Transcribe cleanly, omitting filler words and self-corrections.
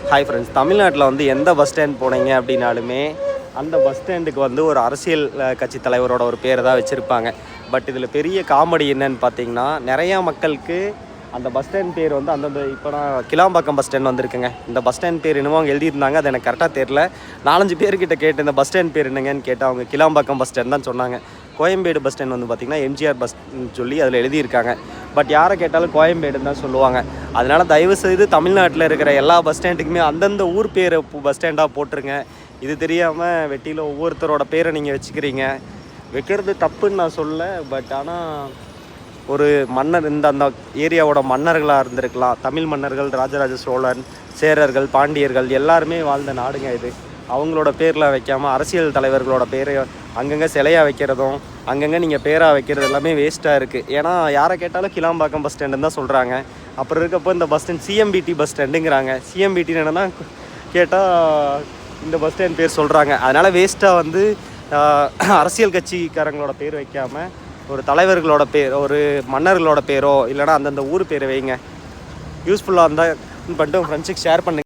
Hi friends, தமிழ்நாட்டில் வந்து எந்த பஸ் ஸ்டாண்ட் போனீங்க அப்படின்னாலுமே அந்த பஸ் ஸ்டாண்டுக்கு வந்து ஒரு அரசியல் கட்சி தலைவரோட ஒரு பேரை தான் வச்சுருப்பாங்க. பட் இதில் பெரிய காமெடி என்னன்னு பார்த்தீங்கன்னா, நிறையா மக்களுக்கு அந்த பஸ் ஸ்டாண்ட் பேர் வந்து அந்தந்த இப்போ நான் கிளாம்பாக்கம் பஸ் ஸ்டாண்ட் வந்திருக்குங்க. இந்த பஸ் ஸ்டாண்ட் பேர் என்னமோ அவங்க எழுதியிருந்தாங்க, அது எனக்கு கரெக்டாக தெரில. 4-5 பேர்கிட்ட கேட்டு இந்த பஸ் ஸ்டாண்ட் பேர் என்னங்கன்னு கேட்டால் அவங்க கிளாம்பாக்கம் பஸ் ஸ்டாண்ட் தான் சொன்னாங்க. கோயம்பேடு பஸ் ஸ்டாண்ட் வந்து பார்த்திங்கன்னா எம்ஜிஆர் பஸ்ன்னு சொல்லி அதில் எழுதியிருக்காங்க. பட் யாரை கேட்டாலும் கோயம்பேடுன்னு தான் சொல்லுவாங்க. அதனால் தயவுசெய்து தமிழ்நாட்டில் இருக்கிற எல்லா பஸ் ஸ்டாண்டுக்குமே அந்தந்த ஊர் பேரை பஸ் ஸ்டாண்டாக போட்டுருங்க. இது தெரியாமல் வெட்டியில் ஒவ்வொருத்தரோட பேரை நீங்கள் வச்சுக்கிறீங்க. வைக்கிறது தப்புன்னு நான் சொல்ல, பட் ஆனால் ஒரு மன்னர் அந்த ஏரியாவோட மன்னர்களாக இருந்திருக்கலாம். தமிழ் மன்னர்கள், ராஜராஜ சோழன், சேரர்கள், பாண்டியர்கள் எல்லாருமே வாழ்ந்த நாடுங்க இது. அவங்களோட பேரில் வைக்காமல் அரசியல் தலைவர்களோட பேரை அங்கங்கே சிலையாக வைக்கிறதும் அங்கங்கே நீங்கள் பேராக வைக்கிறது எல்லாமே வேஸ்ட்டாக இருக்குது. ஏன்னா யாரை கேட்டாலும் கிளாம்பாக்கம் பஸ் ஸ்டாண்டுன்னு தான் சொல்கிறாங்க. அப்புறம் இருக்கப்போ இந்த பஸ் ஸ்டாண்ட் சிஎம்பிடி பஸ் ஸ்டாண்டுங்கிறாங்க. சிஎம்பிடி என்னென்னா கேட்டால் இந்த பஸ் ஸ்டாண்ட் பேர் சொல்கிறாங்க. அதனால் வேஸ்ட்டாக வந்து அரசியல் கட்சிக்காரங்களோட பேர் வைக்காமல் ஒரு தலைவர்களோட பேர், ஒரு மன்னர்களோட பேரோ இல்லைனா அந்தந்த ஊர் பேரை வைங்க. யூஸ்ஃபுல்லாக இருந்தால் பண்ணிட்டு உங்கள் ஃப்ரெண்ட்ஸுக்கு ஷேர் பண்ணுங்கள்.